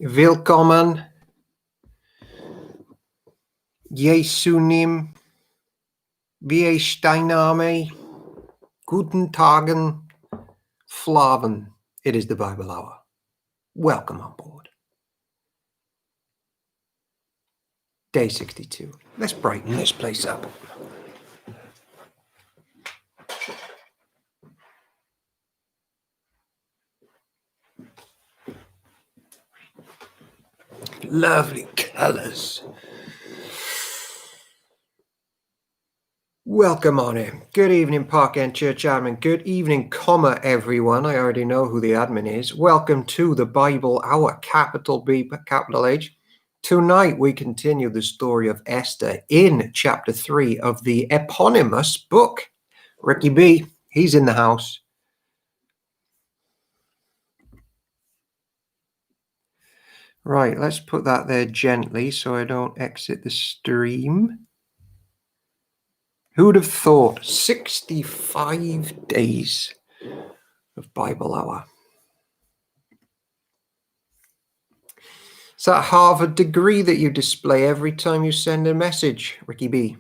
Willkommen. Jesunim. Wie ist dein Name? Guten Tagen. Flaven. It is the Bible Hour. Welcome on board. Day 62. Let's brighten this place up. Lovely colours. Welcome on in. Good evening, Park End Church admin. Good evening, everyone. I already know who the admin is. Welcome to the Bible Hour, capital B, capital H. Tonight we continue the story of Esther in chapter 3 of the eponymous book. Ricky B, he's in the house. Right, let's put that there gently so I don't exit the stream. Who'd have thought 65 days of Bible Hour? It's that Harvard degree that you display every time you send a message, Ricky B.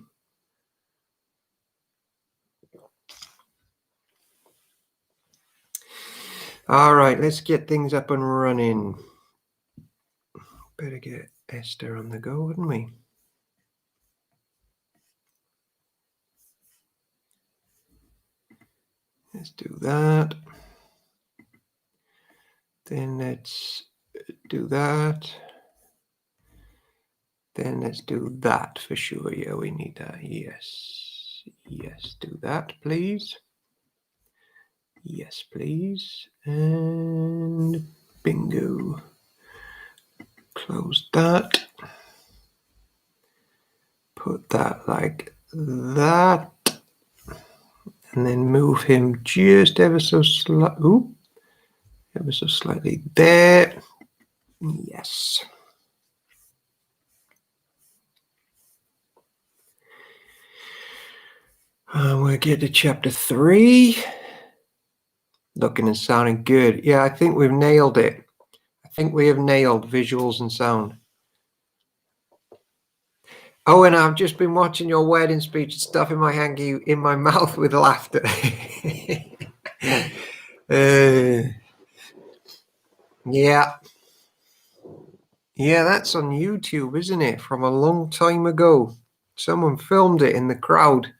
All right, let's get things up and running. Better get Esther on the go, wouldn't we? Let's do that. Then let's do that. Then let's do that for sure. Yeah, we need that. Yes. Yes, do that, please. Yes, please. And bingo. Close that. Put that like that. And then move him just ever so slightly there. Yes. We'll get to chapter 3. Looking and sounding good. Yeah, I think we've nailed it. I think we have nailed visuals and sound. Oh, and I've just been watching your wedding speech and stuffing my hanky in my mouth with laughter. Yeah. Yeah, that's on YouTube, isn't it? From a long time ago. Someone filmed it in the crowd.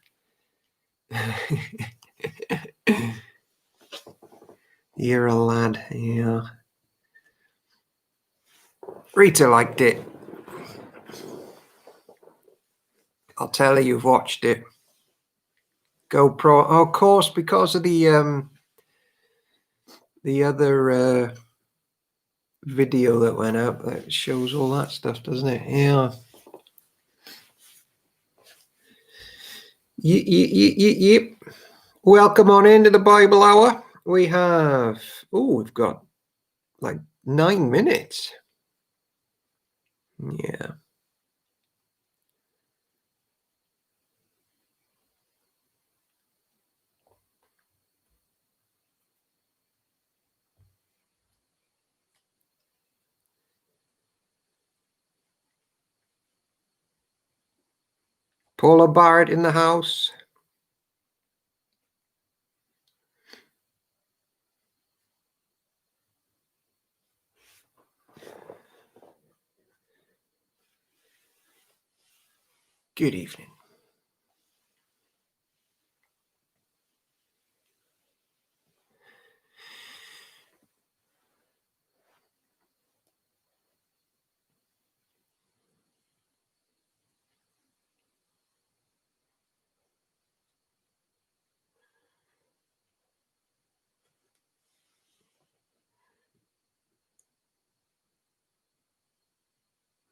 You're a lad, yeah. Rita liked it. I'll tell her you've watched it. GoPro, oh, of course, because of the other video that went up that shows all that stuff, doesn't it? Yeah. Yep. Welcome on into the Bible Hour. We've got like 9 minutes. Yeah. Paula Barrett in the house. Good evening.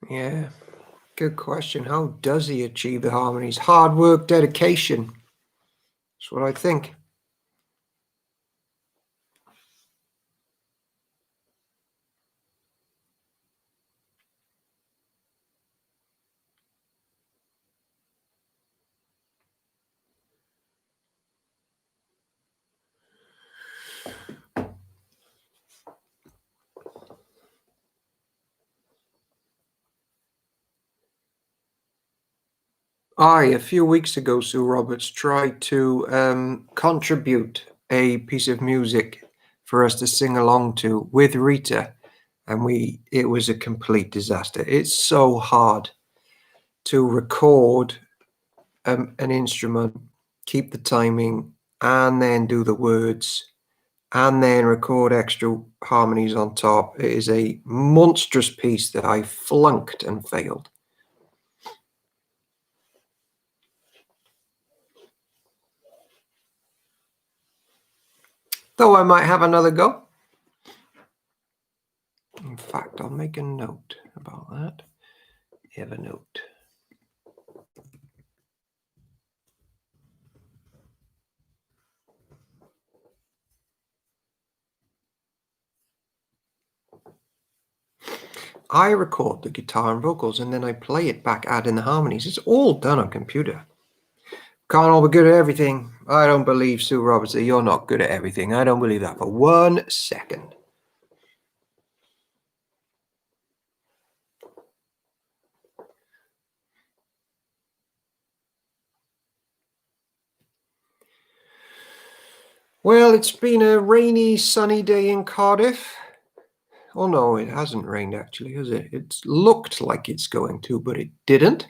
Yeah, good question. How does he achieve the harmonies? Hard work, dedication. That's what I think. A few weeks ago, Sue Roberts tried to contribute a piece of music for us to sing along to with Rita, and it was a complete disaster. It's so hard to record an instrument, keep the timing, and then do the words, and then record extra harmonies on top. It is a monstrous piece that I flunked and failed. Though I might have another go. In fact, I'll make a note about that. Evernote. I record the guitar and vocals, and then I play it back, add in the harmonies. It's all done on computer. Can't all be good at everything. I don't believe, Sue Roberts, that you're not good at everything. I don't believe that for 1 second. Well, it's been a rainy, sunny day in Cardiff. Oh no, it hasn't rained actually, has it? It's looked like it's going to, but it didn't.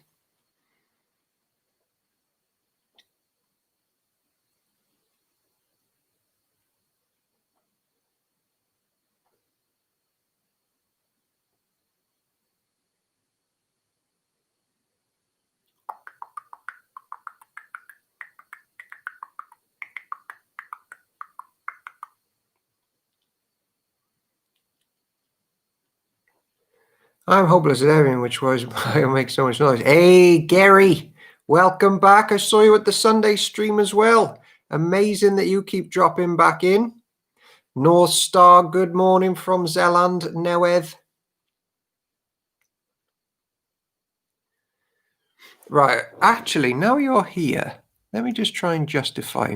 I'm hopeless at everything, which was why I make so much noise. Hey, Gary, welcome back. I saw you at the Sunday stream as well. Amazing that you keep dropping back in. North Star, good morning from Zeeland, Newedd. Right, actually, now you're here, let me just try and justify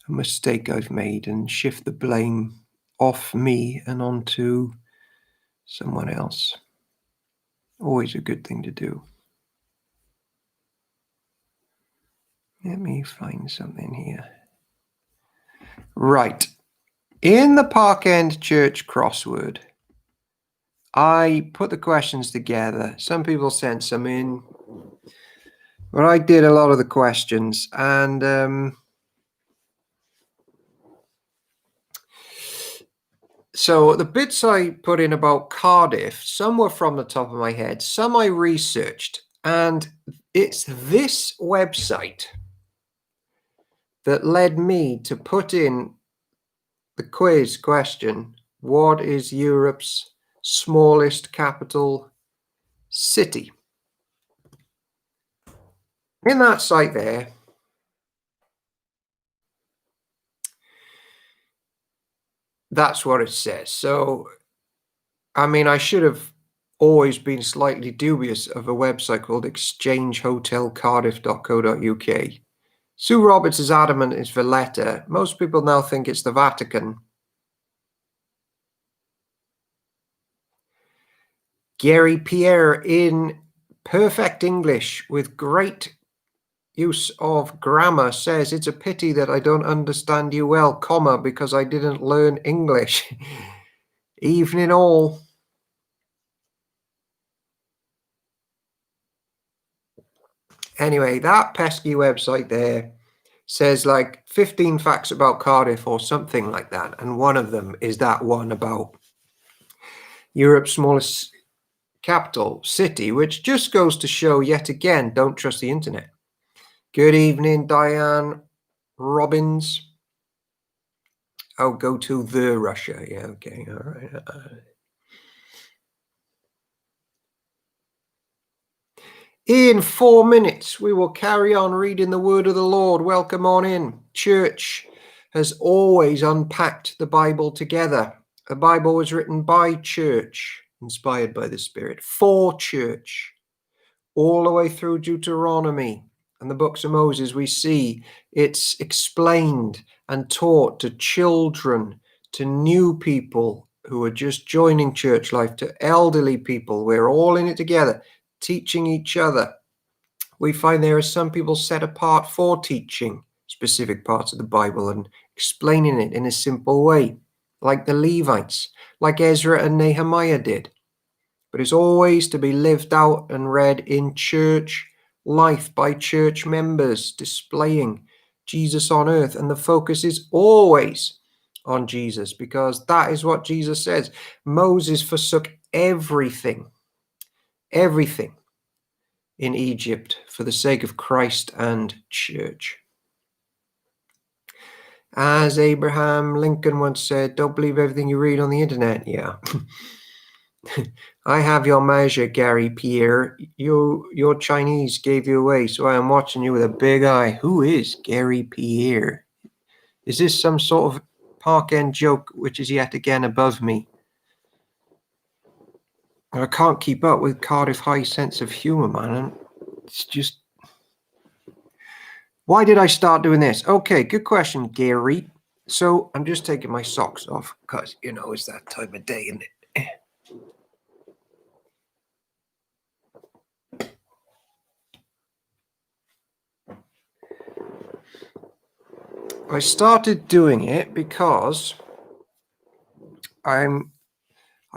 a mistake I've made and shift the blame off me and onto someone else. Always a good thing to do. Let me find something here. Right. In the Park End Church crossword, I put the questions together. Some people sent some in, but I did a lot of the questions. And so the bits I put in about Cardiff, some were from the top of my head, some I researched. And it's this website that led me to put in the quiz question, what is Europe's smallest capital city? In that site there, that's what it says. So, I mean, I should have always been slightly dubious of a website called exchangehotelcardiff.co.uk. Sue Roberts is adamant it's Valletta. Most people now think it's the Vatican. Gary Pierre, in perfect English with great use of grammar, says it's a pity that I don't understand you well, comma, because I didn't learn English. Evening all. Anyway, that pesky website there says like 15 facts about Cardiff or something like that. And one of them is that one about Europe's smallest capital city, which just goes to show yet again, don't trust the internet. Good evening, Diane Robbins. Oh, go to the Russia. Yeah, okay, all right. In 4 minutes, we will carry on reading the word of the Lord. Welcome on in. Church has always unpacked the Bible together. The Bible was written by church, inspired by the Spirit, for church, all the way through Deuteronomy and the books of Moses. We see it's explained and taught to children, to new people who are just joining church life, to elderly people. We're all in it together, teaching each other. we find there are some people set apart for teaching specific parts of the Bible and explaining it in a simple way, like the Levites, like Ezra and Nehemiah did. But it's always to be lived out and read in church life by church members, displaying Jesus on earth. And the focus is always on Jesus, because that is what Jesus says. Moses forsook everything in Egypt for the sake of Christ and church. As Abraham Lincoln once said, don't believe everything you read on the internet. Yeah. I have your measure, Gary Pierre. Your Chinese gave you away, so I am watching you with a big eye. Who is Gary Pierre? Is this some sort of Park End joke which is yet again above me? I can't keep up with Cardiff High sense of humour, man. It's just... Why did I start doing this? Okay, good question, Gary. So I'm just taking my socks off because, you know, it's that time of day, isn't it? I started doing it because I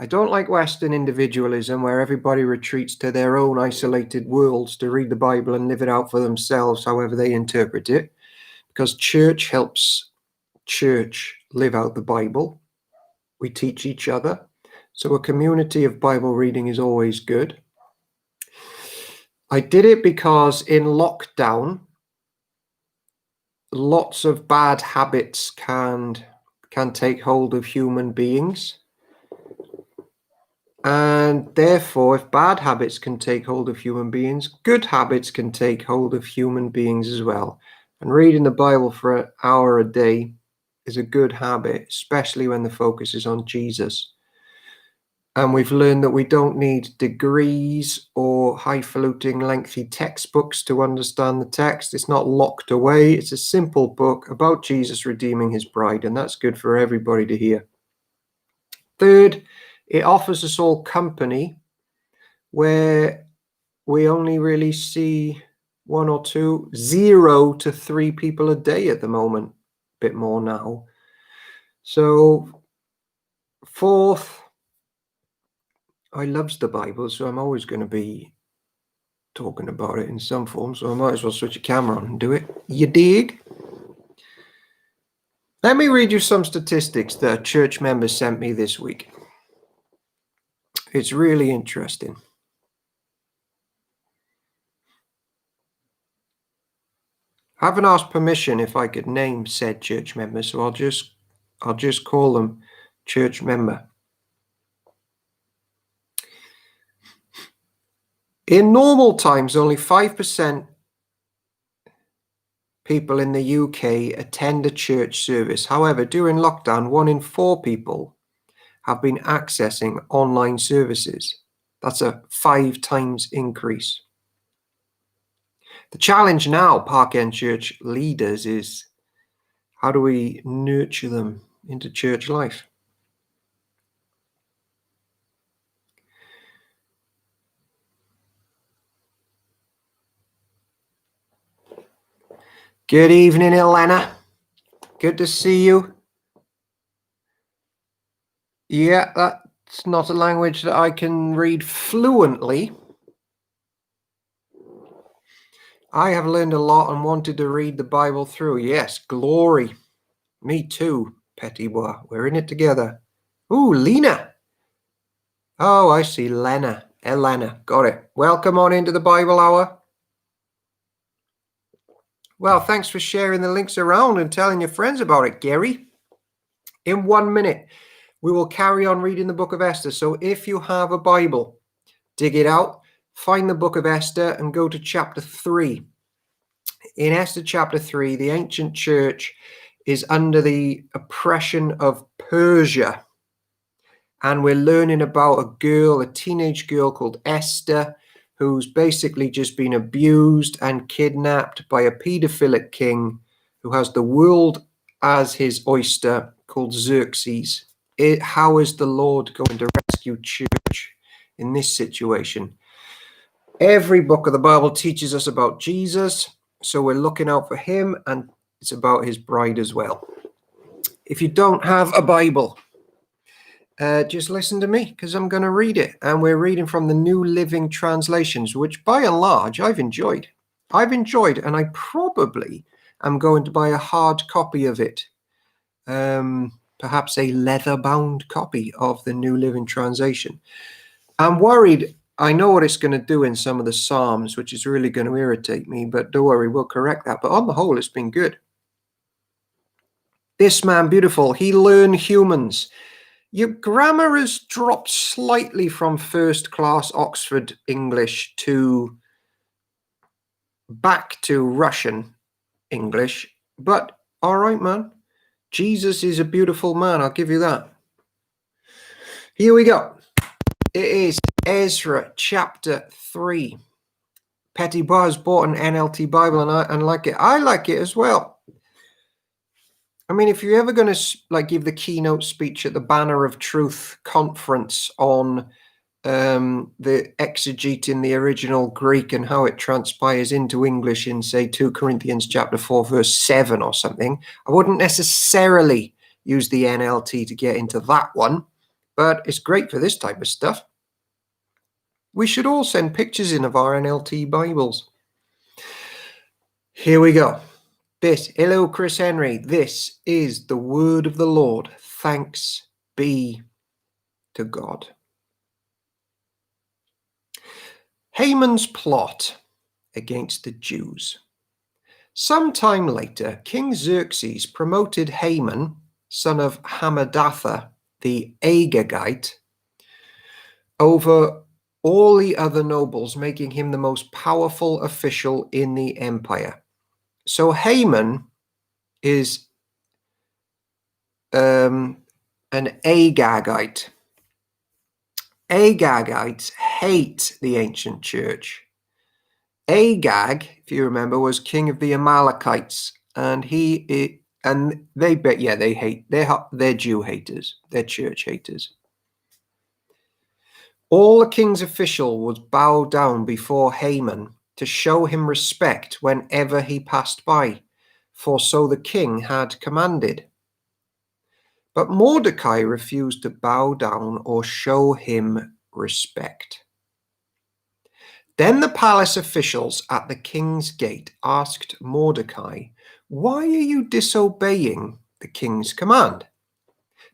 don't like Western individualism where everybody retreats to their own isolated worlds to read the Bible and live it out for themselves however they interpret it, because church helps church live out the Bible. We teach each other. So a community of Bible reading is always good. I did it because in lockdown, lots of bad habits can take hold of human beings. And therefore, if bad habits can take hold of human beings, good habits can take hold of human beings as well. And reading the Bible for an hour a day is a good habit, especially when the focus is on Jesus. And we've learned that we don't need degrees or highfalutin lengthy textbooks to understand the text. It's not locked away. It's a simple book about Jesus redeeming his bride, and that's good for everybody to hear. Third, it offers us all company where we only really see 1 or 2, 0 to 3 people a day at the moment, a bit more now. So fourth, I loves the Bible, so I'm always going to be talking about it in some form, so I might as well switch a camera on and do it. You dig? Let me read you some statistics that a church member sent me this week. It's really interesting. I haven't asked permission if I could name said church member, so I'll just call them church member. In normal times, only 5% people in the UK attend a church service. However, during lockdown, 1 in 4 people have been accessing online services. That's a 5 times increase. The challenge now, Park End Church leaders, is how do we nurture them into church life? Good evening, Elena. Good to see you. Yeah, that's not a language that I can read fluently. I have learned a lot and wanted to read the Bible through. Yes, glory. Me too, Petit Bois. We're in it together. Ooh, Lena. Oh, I see. Elena. Got it. Welcome on into the Bible Hour. Well, thanks for sharing the links around and telling your friends about it, Gary. In 1 minute, we will carry on reading the book of Esther. So if you have a Bible, dig it out, find the book of Esther and go to chapter 3. In Esther chapter 3, the ancient church is under the oppression of Persia. And we're learning about a teenage girl called Esther, who's basically just been abused and kidnapped by a paedophilic king who has the world as his oyster, called Xerxes. How is the Lord going to rescue church in this situation? Every book of the Bible teaches us about Jesus, so we're looking out for him, and it's about his bride as well. If you don't have a Bible, just listen to me, because I'm going to read it. And we're reading from the New Living Translations, which by and large I've enjoyed, and I probably am going to buy a hard copy of it. Perhaps a leather-bound copy of the New Living Translation. I'm worried. I know what it's going to do in some of the Psalms, which is really going to irritate me, but don't worry, we'll correct that. But on the whole, it's been good. This man, beautiful, he learned humans. Your grammar has dropped slightly from first-class Oxford English to back to Russian English, but all right, man. Jesus is a beautiful man, I'll give you that. Here we go. It is Ezra chapter 3. Petty Buzz bought an NLT Bible and like it. I like it as well. I mean, if you're ever going to give the keynote speech at the Banner of Truth conference on the exegeting the original Greek and how it transpires into English in, say, 2 Corinthians chapter 4, verse 7 or something, I wouldn't necessarily use the NLT to get into that one, but it's great for this type of stuff. We should all send pictures in of our NLT Bibles. Here we go. Hello, Chris Henry. This is the word of the Lord. Thanks be to God. Haman's plot against the Jews. Sometime later, King Xerxes promoted Haman, son of Hammedatha, the Agagite, over all the other nobles, making him the most powerful official in the empire. So Haman is an Agagite. Agagites hate the ancient church. Agag, if you remember, was king of the Amalekites, and they hate. They're Jew haters. They're church haters. All the king's official would bow down before Haman to show him respect whenever he passed by, for so the king had commanded. But Mordecai refused to bow down or show him respect. Then the palace officials at the king's gate asked Mordecai, "Why are you disobeying the king's command?"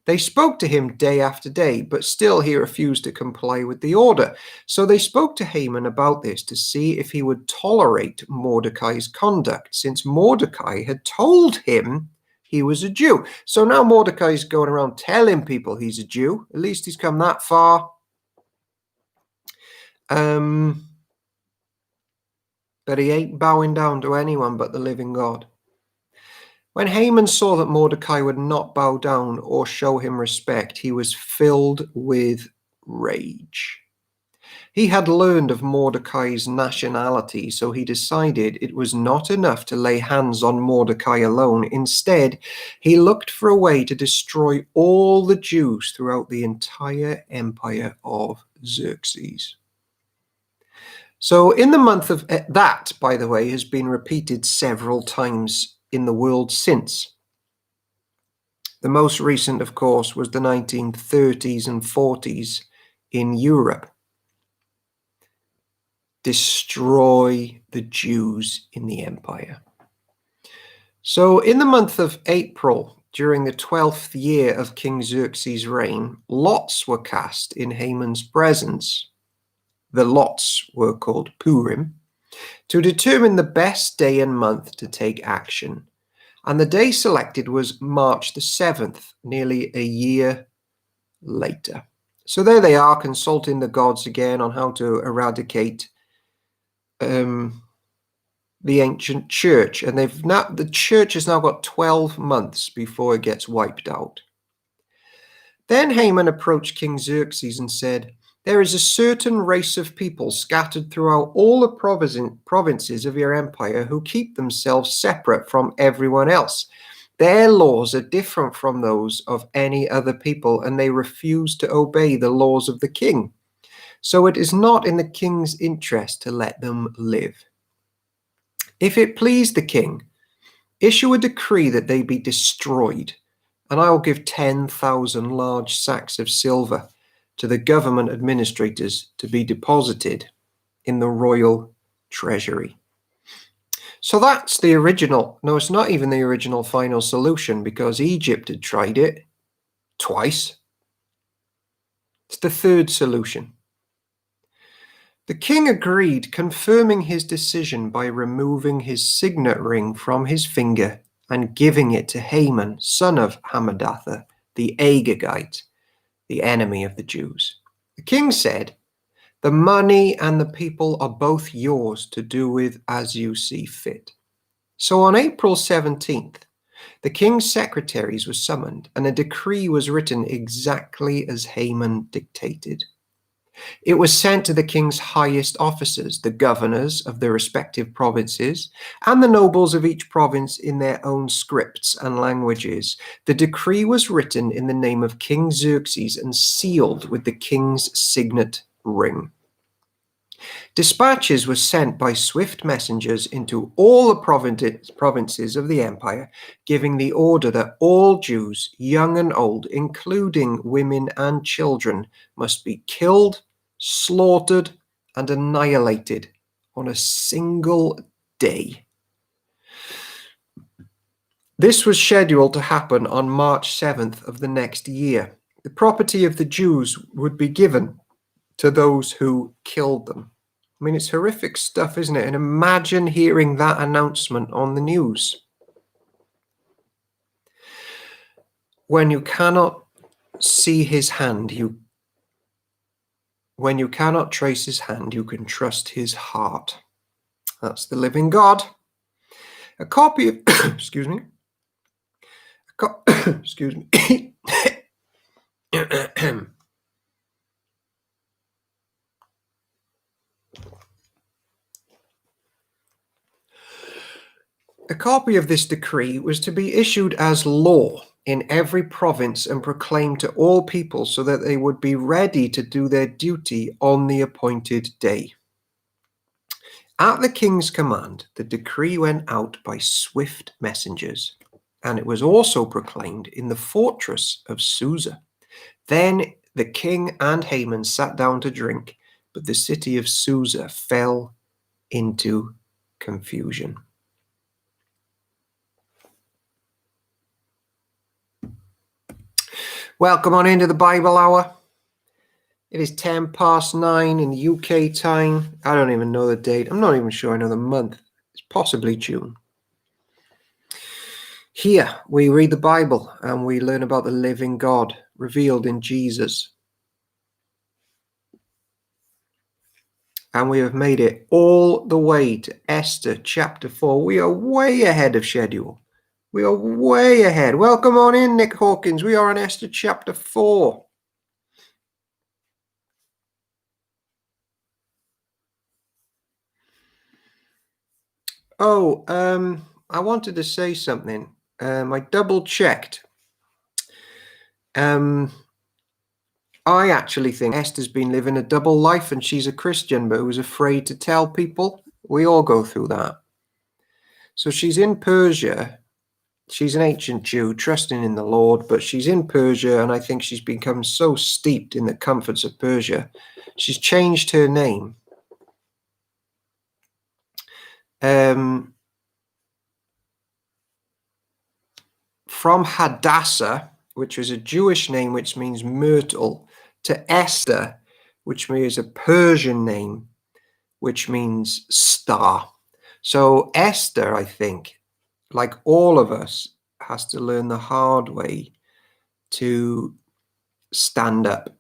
They spoke to him day after day, but still he refused to comply with the order. So they spoke to Haman about this to see if he would tolerate Mordecai's conduct, since Mordecai had told him he was a Jew. So now Mordecai's going around telling people he's a Jew. At least he's come that far. But he ain't bowing down to anyone but the living God. When Haman saw that Mordecai would not bow down or show him respect, he was filled with rage. He had learned of Mordecai's nationality, so he decided it was not enough to lay hands on Mordecai alone. Instead, he looked for a way to destroy all the Jews throughout the entire empire of Xerxes. So in the month of that, by the way, has been repeated several times in the world since. The most recent, of course, was the 1930s and 40s in Europe. Destroy the Jews in the empire. So in the month of April, during the 12th year of King Xerxes' reign, lots were cast in Haman's presence. The lots were called Purim, to determine the best day and month to take action. And the day selected was March the 7th, nearly a year later. So there they are, consulting the gods again on how to eradicate the ancient church. And the church has now got 12 months before it gets wiped out. Then Haman approached King Xerxes and said, "There is a certain race of people scattered throughout all the provinces of your empire who keep themselves separate from everyone else. Their laws are different from those of any other people, and they refuse to obey the laws of the king. So it is not in the king's interest to let them live. If it please the king, issue a decree that they be destroyed, and I will give 10,000 large sacks of silver to the government administrators to be deposited in the royal treasury. So that's the original. No, it's not even the original final solution, because Egypt had tried it twice. It's the third solution. The king agreed, confirming his decision by removing his signet ring from his finger and giving it to Haman, son of Hammedatha, the Agagite, the enemy of the Jews. The king said, "The money and the people are both yours to do with as you see fit." So on April 17th, the king's secretaries were summoned, and a decree was written exactly as Haman dictated. It was sent to the king's highest officers, the governors of the respective provinces, and the nobles of each province in their own scripts and languages. The decree was written in the name of King Xerxes and sealed with the king's signet ring. Dispatches were sent by swift messengers into all the provinces of the empire, giving the order that all Jews, young and old, including women and children, must be killed, slaughtered, and annihilated on a single day. This was scheduled to happen on March 7th of the next year. The property of the Jews would be given to those who killed them. I mean, it's horrific stuff, isn't it? And imagine hearing that announcement on the news. When you cannot see his hand, when you cannot trace his hand, you can trust his heart. That's the living God. A copy of, excuse me, excuse me. A copy of this decree was to be issued as law in every province and proclaimed to all people so that they would be ready to do their duty on the appointed day. At the king's command, the decree went out by swift messengers, and it was also proclaimed in the fortress of Susa. Then the king and Haman sat down to drink, but the city of Susa fell into confusion. Welcome on into the Bible Hour. It is 9:10 in the UK time. I don't even know the date. I'm not even sure I know the month. It's possibly June. Here we read the Bible and we learn about the living God revealed in Jesus. And we have made it all the way to Esther chapter 4. We are way ahead of schedule. We are way ahead. Welcome on in, Nick Hawkins. We are on Esther chapter 4. Oh, I wanted to say something. I double checked. I actually think Esther's been living a double life and she's a Christian, but was afraid to tell people. We all go through that. So she's in Persia. She's an ancient Jew, trusting in the Lord, but she's in Persia, and I think she's become so steeped in the comforts of Persia, she's changed her name. From Hadassah, which was a Jewish name which means myrtle, to Esther, which means a Persian name, which means star. So Esther, I think, like all of us, has to learn the hard way to stand up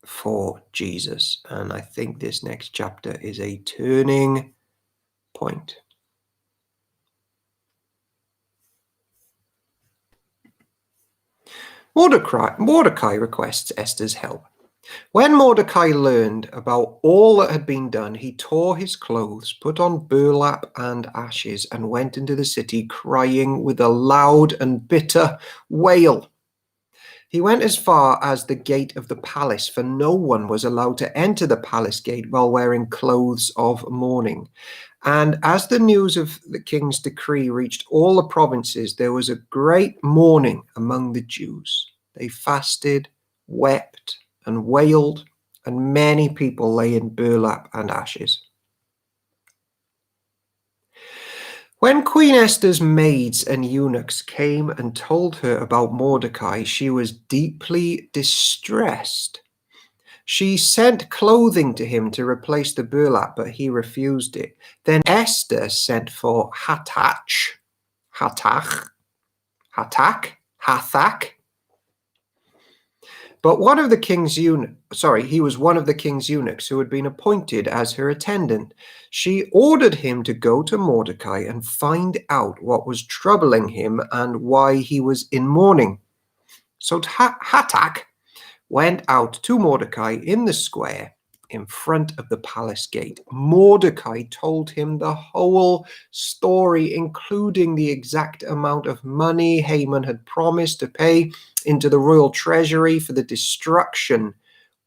for Jesus. And I think this next chapter is a turning point. Mordecai requests Esther's help. When Mordecai learned about all that had been done, he tore his clothes, put on burlap and ashes, and went into the city crying with a loud and bitter wail. He went as far as the gate of the palace, for no one was allowed to enter the palace gate while wearing clothes of mourning. And as the news of the king's decree reached all the provinces, there was a great mourning among the Jews. They fasted, wept, and wailed, and many people lay in burlap and ashes. When Queen Esther's maids and eunuchs came and told her about Mordecai, she was deeply distressed. She sent clothing to him to replace the burlap, but he refused it. Then Esther sent for Hathach, but he was one of the king's eunuchs who had been appointed as her attendant. She ordered him to go to Mordecai and find out what was troubling him and why he was in mourning. So Hathach went out to Mordecai in the square in front of the palace gate. Mordecai told him the whole story, including the exact amount of money Haman had promised to pay into the royal treasury for the destruction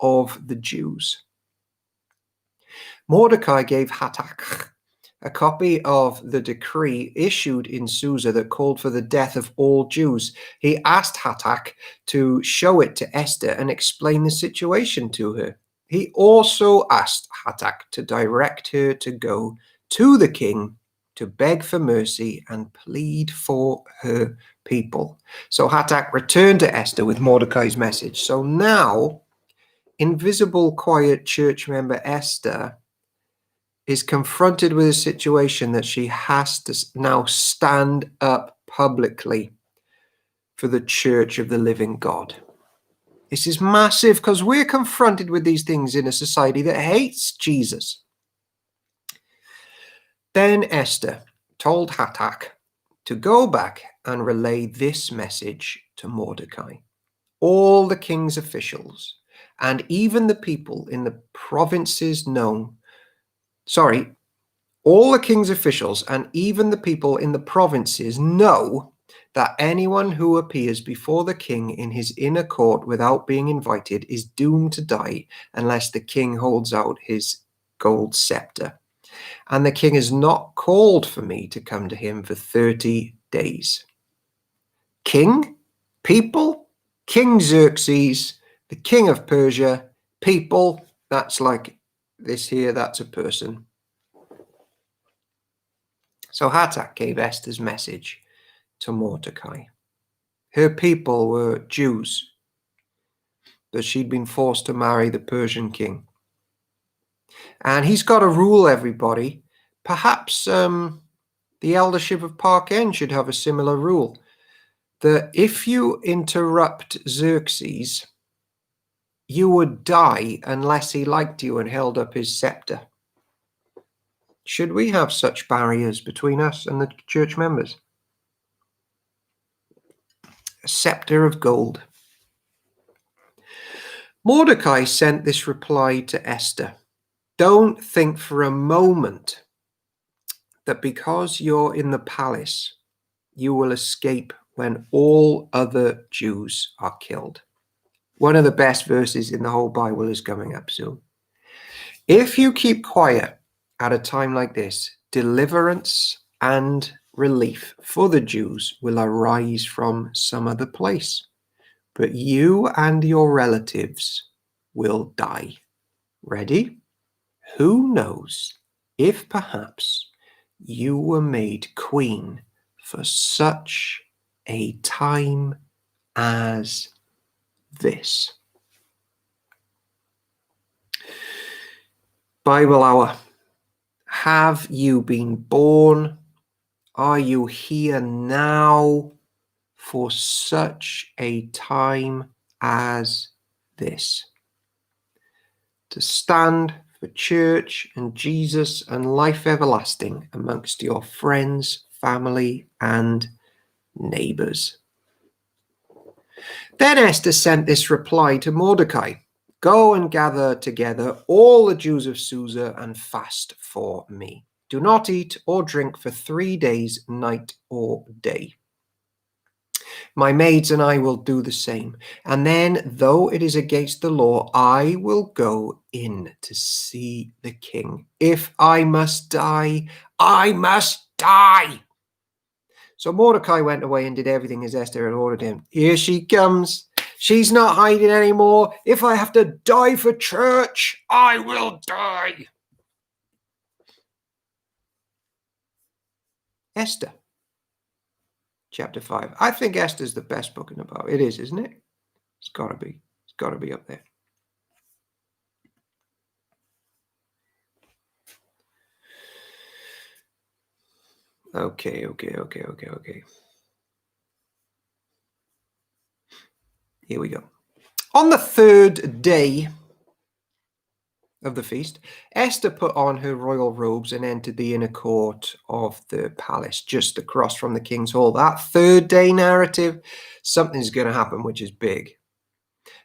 of the Jews. Mordecai gave Hathach a copy of the decree issued in Susa that called for the death of all Jews. He asked Hathach to show it to Esther and explain the situation to her. He also asked Hathach to direct her to go to the king to beg for mercy and plead for her people. So Hathach returned to Esther with Mordecai's message. So now, invisible, quiet church member Esther is confronted with a situation that she has to now stand up publicly for the church of the living God. This is massive because we're confronted with these things in a society that hates Jesus. Then Esther told Hathach to go back and relay this message to Mordecai. All the king's officials and even the people in the provinces all the king's officials and even the people in the provinces know that anyone who appears before the king in his inner court without being invited is doomed to die unless the king holds out his gold scepter. And the king has not called for me to come to him for 30 days. King, people, King Xerxes, the king of Persia, people, that's like this here, that's a person. So Hathach gave Esther's message to Mordecai. Her people were Jews, but she'd been forced to marry the Persian king. And he's got to rule everybody. Perhaps the eldership of Park End should have a similar rule, that if you interrupt Xerxes, you would die unless he liked you and held up his scepter. Should we have such barriers between us and the church members? A scepter of gold. Mordecai sent this reply to Esther. Don't think for a moment that because you're in the palace, you will escape when all other Jews are killed. One of the best verses in the whole Bible is coming up soon. If you keep quiet at a time like this, deliverance and relief for the Jews will arise from some other place, but you and your relatives will die. Ready? Who knows if perhaps you were made queen for such a time as this. Bible Hour. Have you been born? Are you here now for such a time as this? To stand for church and Jesus and life everlasting amongst your friends, family, and neighbors. Then Esther sent this reply to Mordecai. Go and gather together all the Jews of Susa and fast for me. Do not eat or drink for 3 days, night or day. My maids and I will do the same. And then, though it is against the law, I will go in to see the king. If I must die, I must die." So Mordecai went away and did everything as Esther had ordered him. Here she comes. She's not hiding anymore. If I have to die for church, I will die. Esther, chapter 5. I think Esther's the best book in the Bible. It is, isn't it? It's got to be. It's got to be up there. Okay. Here we go. On the third day of the feast, Esther put on her royal robes and entered the inner court of the palace, just across from the king's hall. That third day narrative, something's going to happen, which is big.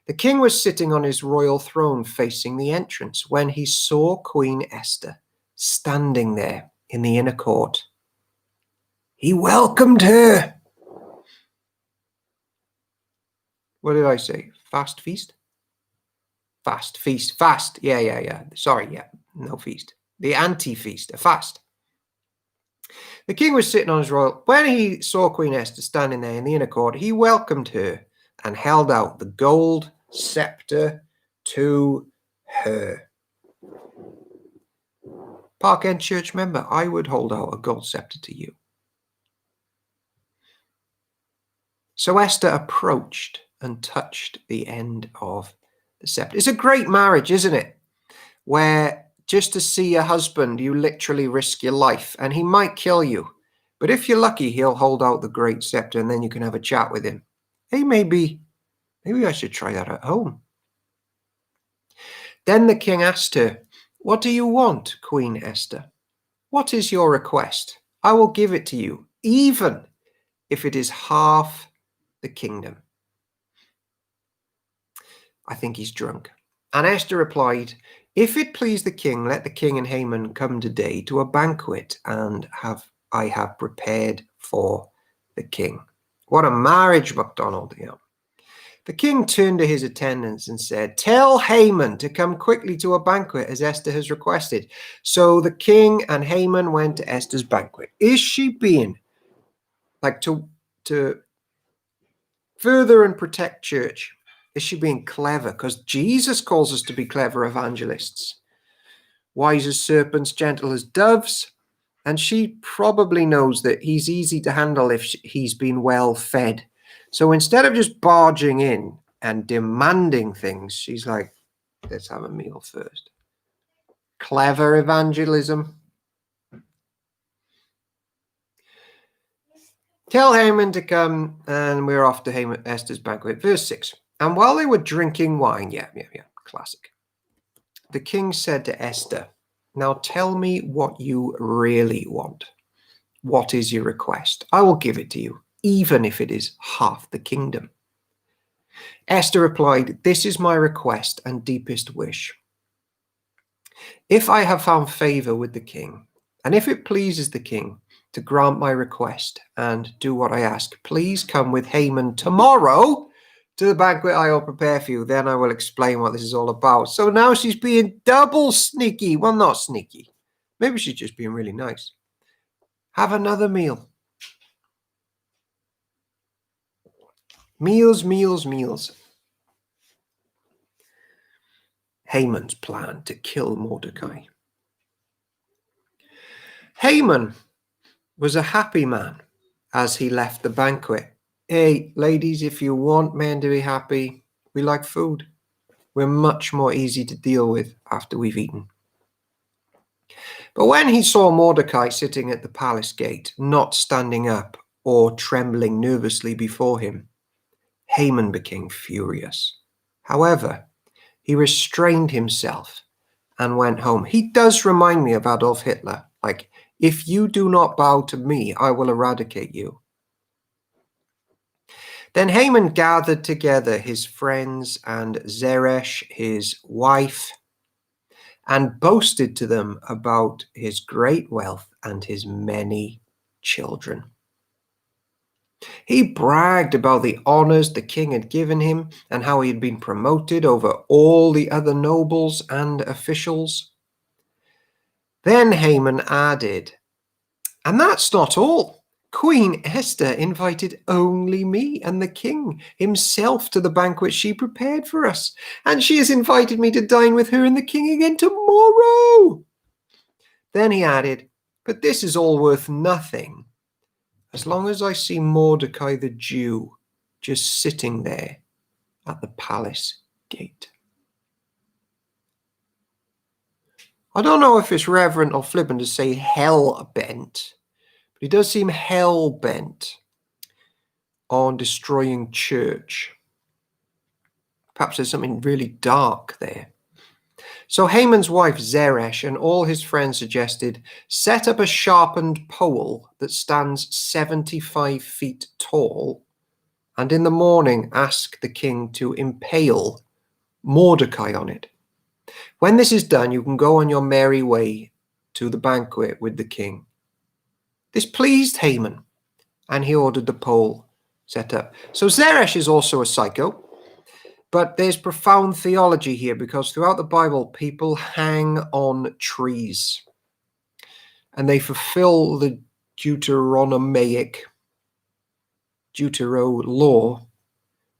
The king was sitting on his royal throne facing the entrance when he saw Queen Esther standing there in the inner court. He welcomed her. What did I say? Fast feast? Fast feast. Fast. Yeah. Sorry, yeah. No feast. The anti-feast, a fast. The king was sitting on his royal. When he saw Queen Esther standing there in the inner court, he welcomed her and held out the gold scepter to her. Park End Church member, I would hold out a gold scepter to you. So Esther approached and touched the end of the scepter. It's a great marriage, isn't it? Where just to see your husband, you literally risk your life, and he might kill you. But if you're lucky, he'll hold out the great scepter, and then you can have a chat with him. Hey, maybe I should try that at home. Then the king asked her, "What do you want, Queen Esther? What is your request? I will give it to you, even if it is half the kingdom." I think he's drunk. And Esther replied, "If it please the king, let the king and Haman come today to a banquet I have prepared for the king." What a marriage, MacDonald. Yeah. The king turned to his attendants and said, "Tell Haman to come quickly to a banquet as Esther has requested." So the king and Haman went to Esther's banquet. Is she being like to further and protect church? Is she being clever? Because Jesus calls us to be clever evangelists. Wise as serpents, gentle as doves. And she probably knows that he's easy to handle if he's been well fed. So instead of just barging in and demanding things, she's like, let's have a meal first. Clever evangelism. Tell Haman to come, and we're off to Esther's banquet. Verse 6. And while they were drinking wine, yeah, classic, the king said to Esther, "Now tell me what you really want. What is your request? I will give it to you, even if it is half the kingdom." Esther replied, "This is my request and deepest wish. If I have found favor with the king, and if it pleases the king to grant my request and do what I ask, please come with Haman tomorrow to the banquet I will prepare for you. Then I will explain what this is all about." So now she's being double sneaky. Well, not sneaky. Maybe she's just being really nice. Have another meal. Meals. Haman's plan to kill Mordecai. Haman was a happy man as he left the banquet. Hey, ladies, if you want men to be happy, we like food. We're much more easy to deal with after we've eaten. But when he saw Mordecai sitting at the palace gate, not standing up or trembling nervously before him, Haman became furious. However, he restrained himself and went home. He does remind me of Adolf Hitler. Like, if you do not bow to me, I will eradicate you. Then Haman gathered together his friends and Zeresh, his wife, and boasted to them about his great wealth and his many children. He bragged about the honors the king had given him and how he had been promoted over all the other nobles and officials. Then Haman added, "And that's not all. Queen Esther invited only me and the king himself to the banquet she prepared for us, and she has invited me to dine with her and the king again tomorrow." Then he added, "But this is all worth nothing as long as I see Mordecai the Jew just sitting there at the palace gate." I don't know if it's reverent or flippant to say hell-bent, but he does seem hell-bent on destroying church. Perhaps there's something really dark there. So Haman's wife Zeresh and all his friends suggested, set up a sharpened pole that stands 75 feet tall, and in the morning ask the king to impale Mordecai on it. When this is done, you can go on your merry way to the banquet with the king. This pleased Haman, and he ordered the pole set up. So Zeresh is also a psycho, but there's profound theology here because throughout the Bible, people hang on trees and they fulfill the Deutero law.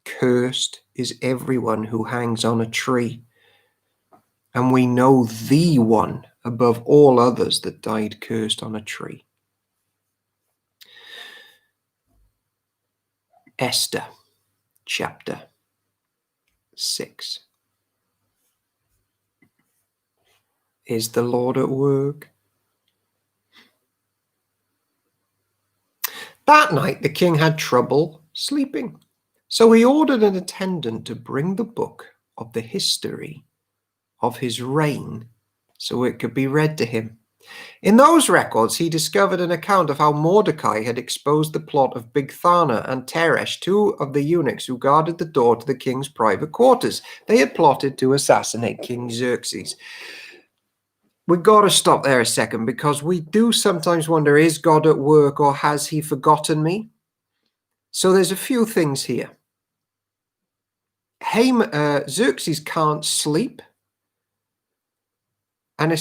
Cursed is everyone who hangs on a tree. And we know the one above all others that died cursed on a tree. Esther, chapter 6. Is the Lord at work? That night the king had trouble sleeping, so he ordered an attendant to bring the book of the history of his reign so it could be read to him. In those records, he discovered an account of how Mordecai had exposed the plot of Bigthana and Teresh, two of the eunuchs who guarded the door to the king's private quarters. They had plotted to assassinate King Xerxes. We've got to stop there a second because we do sometimes wonder, is God at work or has he forgotten me? So there's a few things here. Xerxes can't sleep. And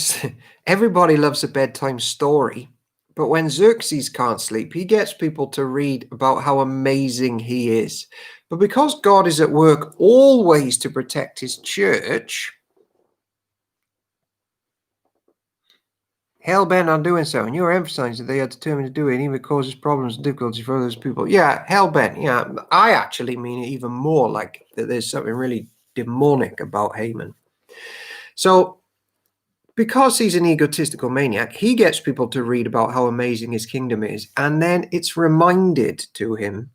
everybody loves a bedtime story. But when Xerxes can't sleep, he gets people to read about how amazing he is. But because God is at work always to protect his church, hell-bent on doing so, and you're emphasizing that they are determined to do it, and even causes problems and difficulties for those people. Yeah, hell-bent. Yeah, I actually mean it even more like that there's something really demonic about Haman. So, because he's an egotistical maniac, he gets people to read about how amazing his kingdom is, and then it's reminded to him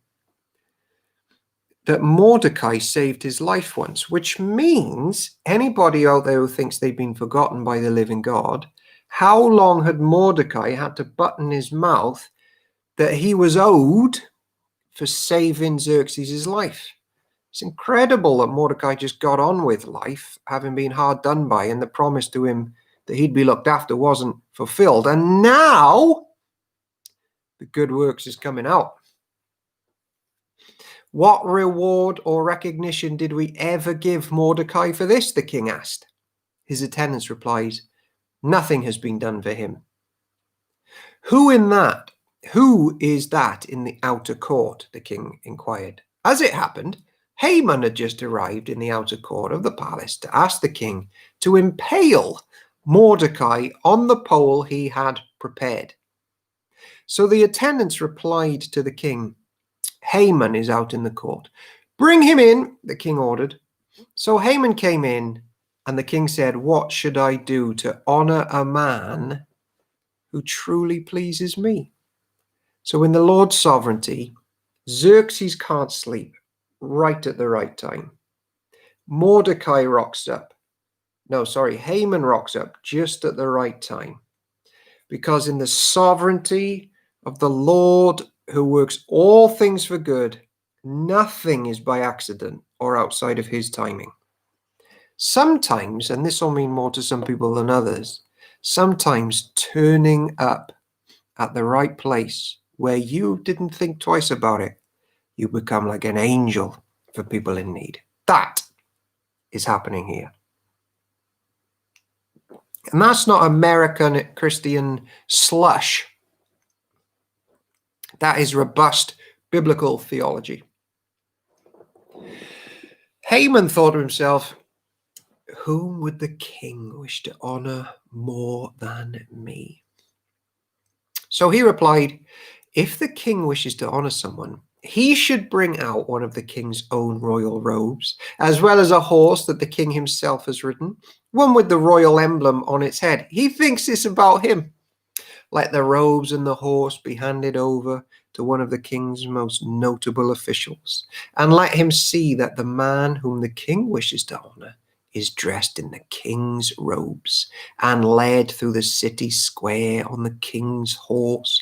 that Mordecai saved his life once, which means anybody out there who thinks they've been forgotten by the living God, how long had Mordecai had to button his mouth that he was owed for saving Xerxes' life? It's incredible that Mordecai just got on with life, having been hard done by, and the promise to him that he'd be looked after wasn't fulfilled. And now the good works is coming out. What reward or recognition did we ever give Mordecai for this? The king asked. His attendants replied, nothing has been done for him. Who is that in the outer court? The king inquired. As it happened, Haman had just arrived in the outer court of the palace to ask the king to impale Mordecai on the pole he had prepared. So the attendants replied to the king, Haman is out in the court. Bring him in, the king ordered. So Haman came in, and the king said, what should I do to honor a man who truly pleases me? So in the Lord's sovereignty, Xerxes can't sleep right at the right time. Mordecai rocks up. Haman rocks up just at the right time. Because in the sovereignty of the Lord who works all things for good, nothing is by accident or outside of his timing. Sometimes, and this will mean more to some people than others, sometimes turning up at the right place where you didn't think twice about it. You become like an angel for people in need. That is happening here. And that's not American Christian slush. That is robust biblical theology. Haman thought to himself, whom would the king wish to honor more than me? So he replied, if the king wishes to honor someone, he should bring out one of the king's own royal robes, as well as a horse that the king himself has ridden, one with the royal emblem on its head. He thinks it's about him. Let the robes and the horse be handed over to one of the king's most notable officials, and let him see that the man whom the king wishes to honor is dressed in the king's robes and led through the city square on the king's horse.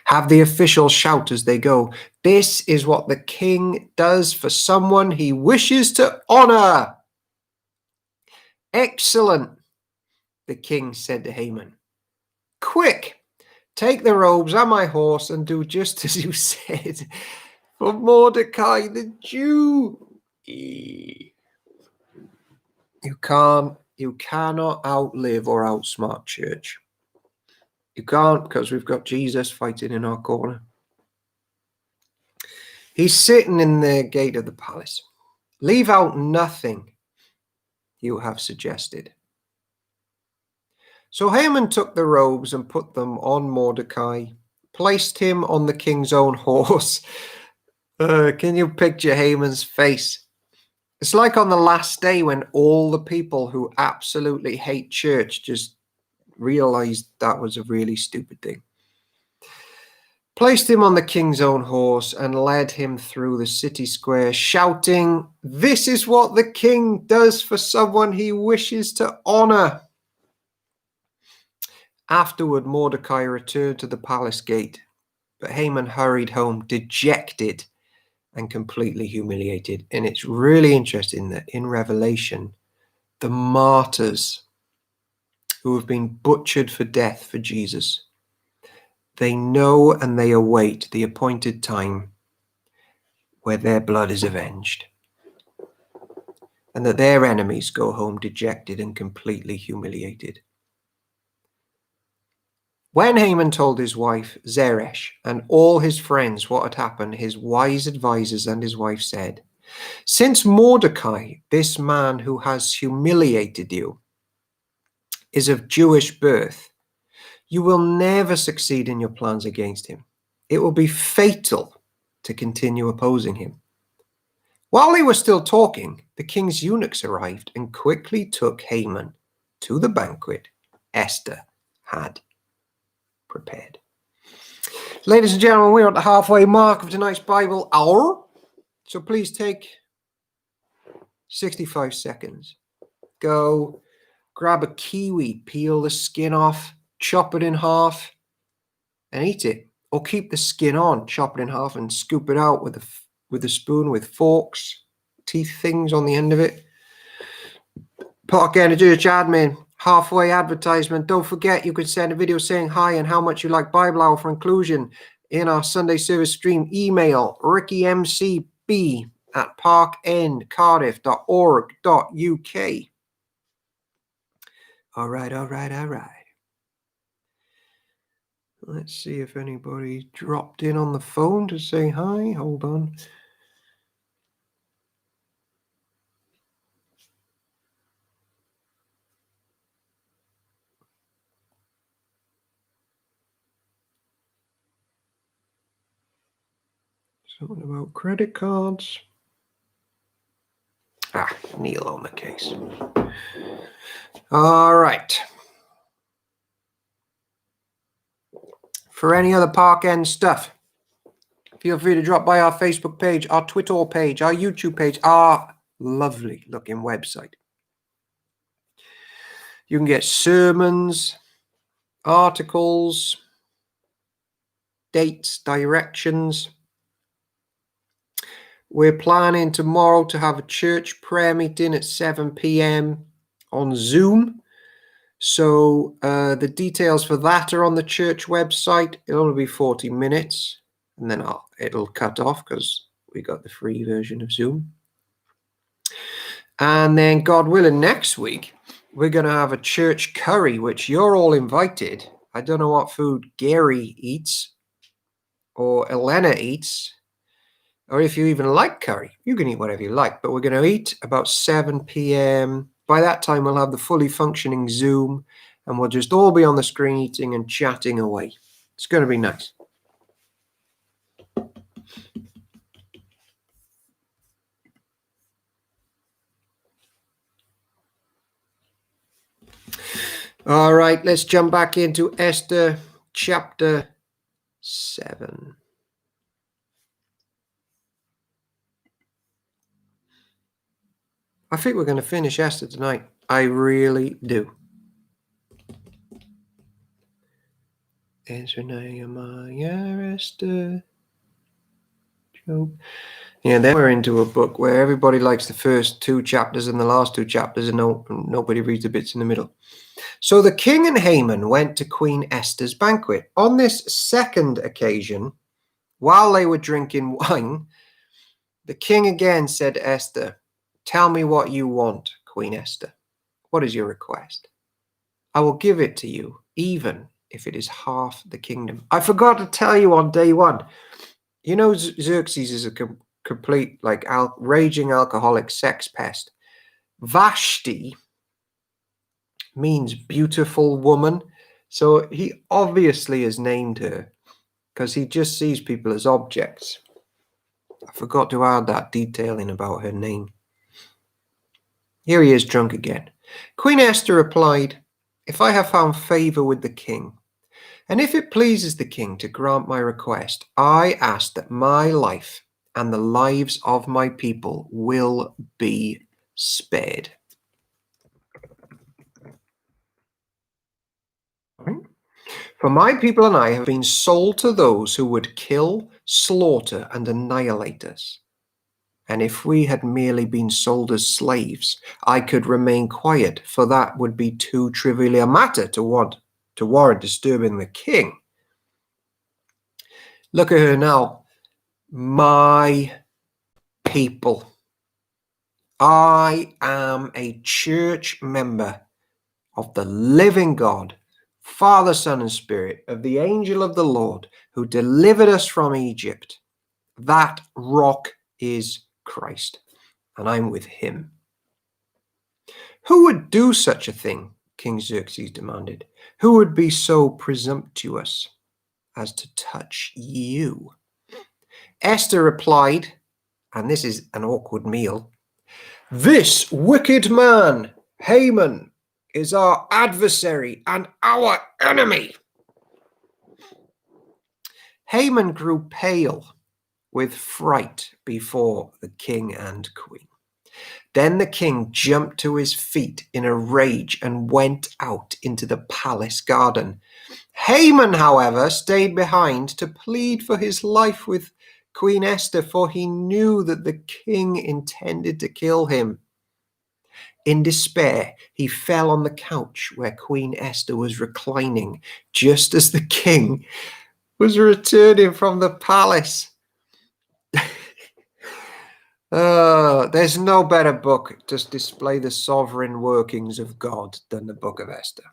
Have the officials shout as they go, this is what the king does for someone he wishes to honor. Excellent, the king said to Haman. Quick, take the robes and my horse and do just as you said for Mordecai the Jew. You cannot outlive or outsmart church. You can't, because we've got Jesus fighting in our corner. He's sitting in the gate of the palace. Leave out nothing you have suggested. So Haman took the robes and put them on Mordecai, placed him on the king's own horse. Can you picture Haman's face? It's like on the last day when all the people who absolutely hate church just realized that was a really stupid thing. Placed him on the king's own horse and led him through the city square, shouting, this is what the king does for someone he wishes to honor. Afterward, Mordecai returned to the palace gate, but Haman hurried home, dejected and completely humiliated. And it's really interesting that in Revelation, the martyrs who have been butchered for death for Jesus, they know and they await the appointed time where their blood is avenged, and that their enemies go home dejected and completely humiliated. When Haman told his wife Zeresh and all his friends what had happened, his wise advisors and his wife said, since Mordecai, this man who has humiliated you, is of Jewish birth, you will never succeed in your plans against him. It will be fatal to continue opposing him. While they were still talking, the king's eunuchs arrived and quickly took Haman to the banquet Esther had prepared. Ladies and gentlemen, we're at the halfway mark of tonight's Bible hour. So please take 65 seconds. Go grab a kiwi, peel the skin off, chop it in half, and eat it. Or keep the skin on, chop it in half, and scoop it out with a spoon with forks, teeth things on the end of it. Park End Church admin, halfway advertisement. Don't forget, you can send a video saying hi and how much you like Bible Hour for inclusion in our Sunday service stream. Email rickymcb@parkendcardiff.org.uk. All right. Let's see if anybody dropped in on the phone to say hi. Hold on. Something about credit cards. Neil on the case. All right. For any other Park End stuff, feel free to drop by our Facebook page, our Twitter page, our YouTube page, our lovely looking website. You can get sermons, articles, dates, directions. We're planning tomorrow to have a church prayer meeting at 7 p.m. on Zoom. So the details for that are on the church website. It'll only be 40 minutes, and then it'll cut off because we got the free version of Zoom. And then, God willing, next week, we're going to have a church curry, which you're all invited. I don't know what food Gary eats or Elena eats, or if you even like curry. You can eat whatever you like, but we're going to eat about 7 p.m. By that time, we'll have the fully functioning Zoom, and we'll just all be on the screen eating and chatting away. It's going to be nice. All right, let's jump back into Esther chapter 7. I think we're going to finish Esther tonight. I really do. Ezra, Nehemiah, Esther, Job. Yeah, then we're into a book where everybody likes the first 2 chapters and the last 2 chapters, and nobody reads the bits in the middle. So the king and Haman went to Queen Esther's banquet. On this second occasion, while they were drinking wine, the king again said to Esther, "Tell me what you want, Queen Esther. What is your request? I will give it to you, even if it is half the kingdom." I forgot to tell you on day one, you know, Xerxes is a complete, raging alcoholic sex pest. Vashti means beautiful woman. So he obviously has named her because he just sees people as objects. I forgot to add that detail in about her name. Here he is drunk again. Queen Esther replied, "If I have found favor with the king, and if it pleases the king to grant my request, I ask that my life and the lives of my people will be spared." For my people and I have been sold to those who would kill, slaughter, and annihilate us. And if we had merely been sold as slaves, I could remain quiet, for that would be too trivial a matter to warrant disturbing the king. Look at her now. My people. I am a church member of the living God, Father, Son, and Spirit, of the angel of the Lord, who delivered us from Egypt. That rock is Christ, and I'm with him. Who would do such a thing? King Xerxes demanded. Who would be so presumptuous as to touch you? Esther replied, and this is an awkward meal, "This wicked man, Haman, is our adversary and our enemy." Haman grew pale with fright before the king and queen. Then the king jumped to his feet in a rage and went out into the palace garden. Haman, however, stayed behind to plead for his life with Queen Esther, for he knew that the king intended to kill him. In despair, he fell on the couch where Queen Esther was reclining, just as the king was returning from the palace. There's no better book to display the sovereign workings of God than the Book of Esther.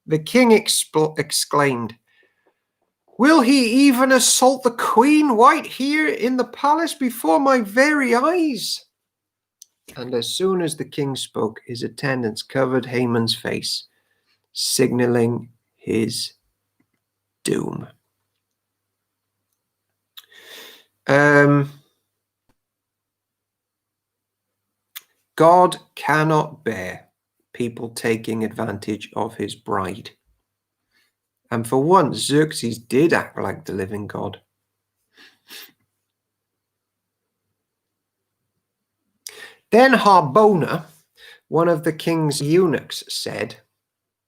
The king exclaimed, "Will he even assault the queen right here in the palace before my very eyes?" And as soon as the king spoke, his attendants covered Haman's face, signaling his doom. God cannot bear people taking advantage of his bride. And for once, Xerxes did act like the living God. Then Harbona, one of the king's eunuchs, said,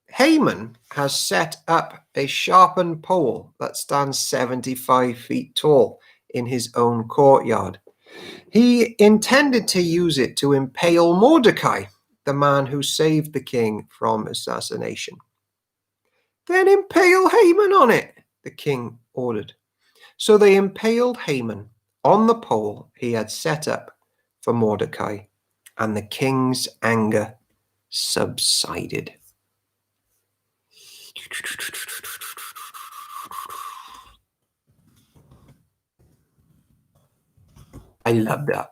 "Haman has set up a sharpened pole that stands 75 feet tall in his own courtyard. He intended to use it to impale Mordecai, the man who saved the king from assassination. Then impale Haman on it, the king ordered. So they impaled Haman on the pole he had set up for Mordecai, and the king's anger subsided. I love that.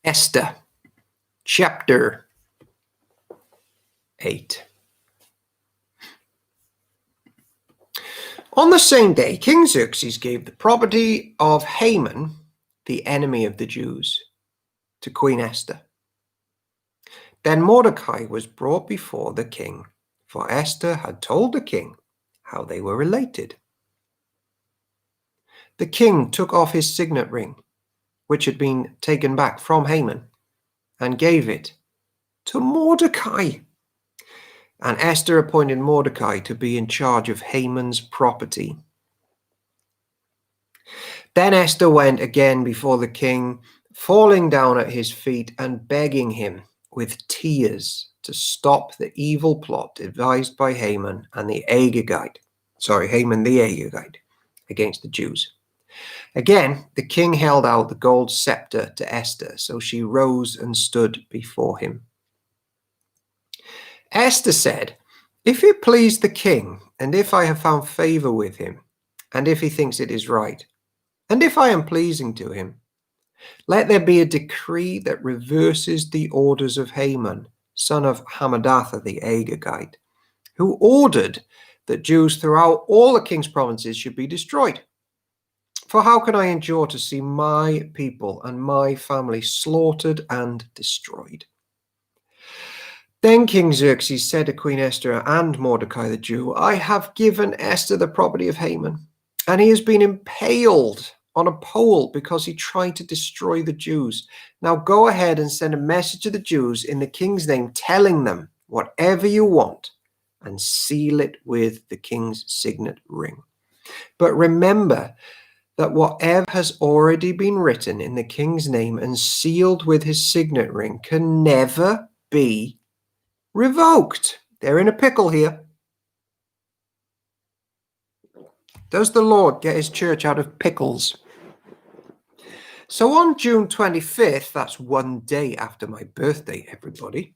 Esther, chapter 8. On the same day, King Xerxes gave the property of Haman, the enemy of the Jews, to Queen Esther. Then Mordecai was brought before the king, for Esther had told the king how they were related. The king took off his signet ring, which had been taken back from Haman, and gave it to Mordecai. And Esther appointed Mordecai to be in charge of Haman's property. Then Esther went again before the king, falling down at his feet and begging him with tears to stop the evil plot devised by Haman the Agagite against the Jews. Again, the king held out the gold scepter to Esther, so she rose and stood before him. Esther said, "If it please the king, and if I have found favor with him, and if he thinks it is right, and if I am pleasing to him, let there be a decree that reverses the orders of Haman, son of Hammedatha the Agagite, who ordered that Jews throughout all the king's provinces should be destroyed. For how can I endure to see my people and my family slaughtered and destroyed?" Then King Xerxes said to Queen Esther and Mordecai the Jew, "I have given Esther the property of Haman, and he has been impaled on a pole because he tried to destroy the Jews. Now go ahead and send a message to the Jews in the king's name, telling them whatever you want, and seal it with the king's signet ring. But remember that whatever has already been written in the king's name and sealed with his signet ring can never be revoked." They're in a pickle here. Does the Lord get his church out of pickles? So on June 25th, that's one day after my birthday, everybody,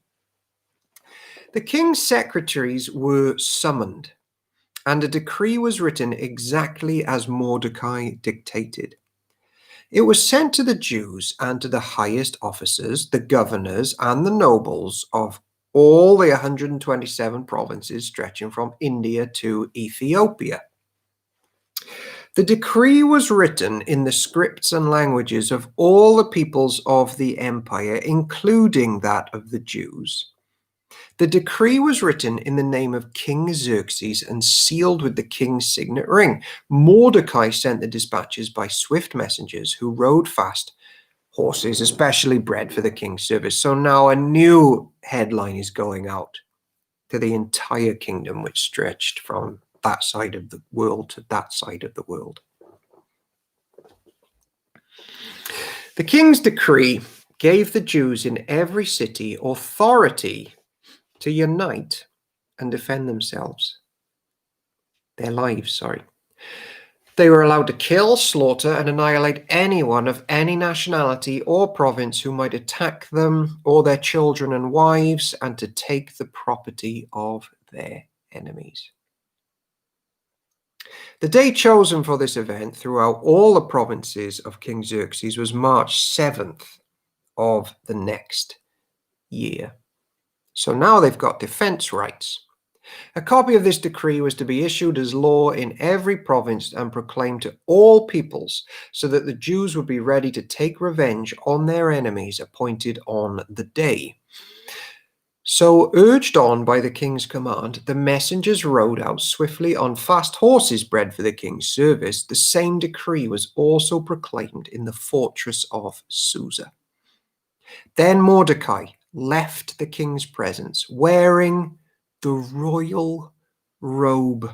the king's secretaries were summoned, and a decree was written exactly as Mordecai dictated. It was sent to the Jews and to the highest officers, the governors, and the nobles of all the 127 provinces stretching from India to Ethiopia. The decree was written in the scripts and languages of all the peoples of the empire, including that of the Jews. The decree was written in the name of King Xerxes and sealed with the king's signet ring. Mordecai sent the dispatches by swift messengers who rode fast horses, especially bred for the king's service. So now a new headline is going out to the entire kingdom, which stretched from that side of the world to that side of the world. The king's decree gave the Jews in every city authority to unite and defend themselves. Their lives. They were allowed to kill, slaughter, and annihilate anyone of any nationality or province who might attack them or their children and wives, and to take the property of their enemies. The day chosen for this event throughout all the provinces of King Xerxes was March 7th of the next year. So now they've got defense rights. A copy of this decree was to be issued as law in every province and proclaimed to all peoples, so that the Jews would be ready to take revenge on their enemies appointed on the day. So, urged on by the king's command, the messengers rode out swiftly on fast horses bred for the king's service. The same decree was also proclaimed in the fortress of Susa. Then Mordecai left the king's presence, wearing the royal robe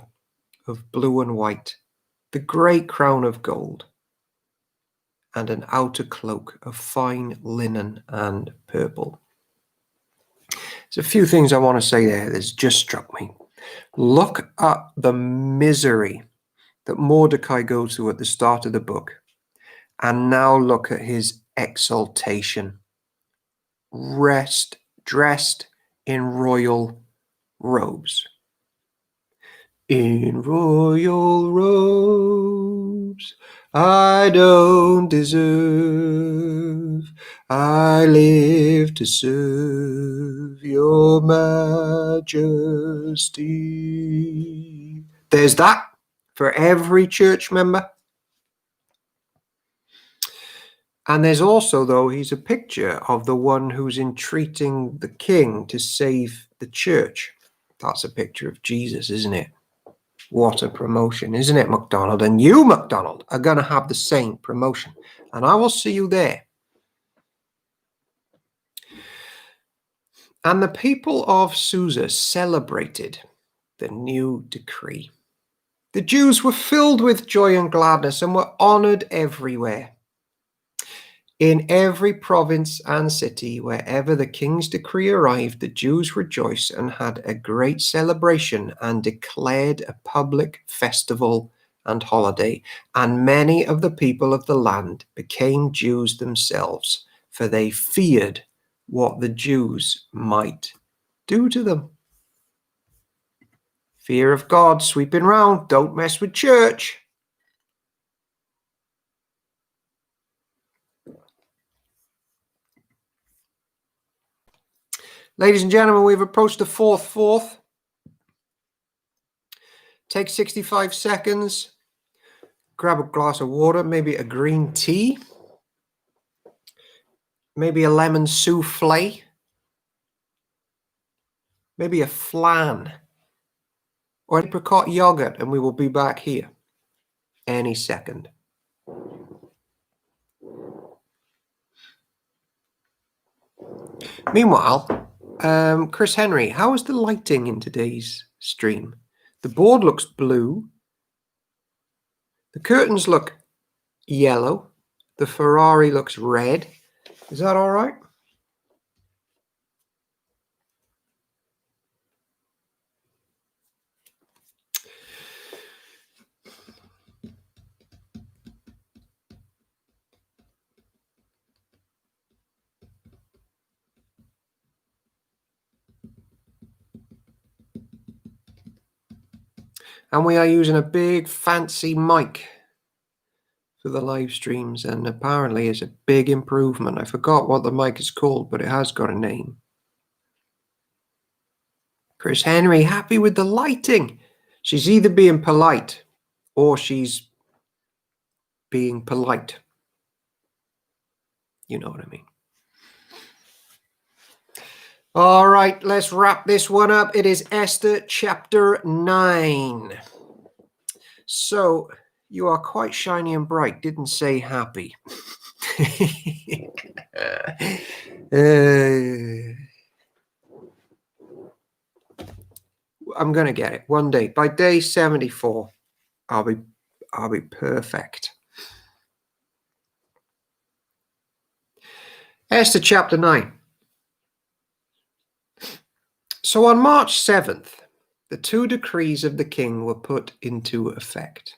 of blue and white, the great crown of gold, and an outer cloak of fine linen and purple. There's a few things I want to say there that's just struck me. Look at the misery that Mordecai goes through at the start of the book, and now look at his exaltation. Dressed in royal robes. In royal robes I don't deserve. I live to serve your majesty. There's that for every church member. And there's also, though, he's a picture of the one who's entreating the king to save the church. That's a picture of Jesus, isn't it? What a promotion, isn't it, MacDonald? And you, MacDonald, are going to have the same promotion. And I will see you there. And the people of Susa celebrated the new decree. The Jews were filled with joy and gladness and were honored everywhere. In every province and city, wherever the king's decree arrived, the Jews rejoiced and had a great celebration and declared a public festival and holiday. And many of the people of the land became Jews themselves, for they feared what the Jews might do to them. Fear of God sweeping round. Don't mess with church. Ladies and gentlemen, we've approached the fourth. Take 65 seconds. Grab a glass of water, maybe a green tea, maybe a lemon souffle, maybe a flan, or apricot yogurt, and we will be back here any second. Meanwhile, Chris Henry, how is the lighting in today's stream? The board looks blue. The curtains look yellow. The Ferrari looks red. Is that all right? And we are using a big fancy mic for the live streams, and apparently it's a big improvement. I forgot what the mic is called, but it has got a name. Chris Henry, happy with the lighting. She's either being polite or she's being polite. You know what I mean. All right, let's wrap this one up. It is Esther chapter 9. So you are quite shiny and bright. Didn't say happy. I'm gonna get it one day. By day 74, I'll be perfect. Esther chapter 9. So on March 7th, the 2 decrees of the king were put into effect.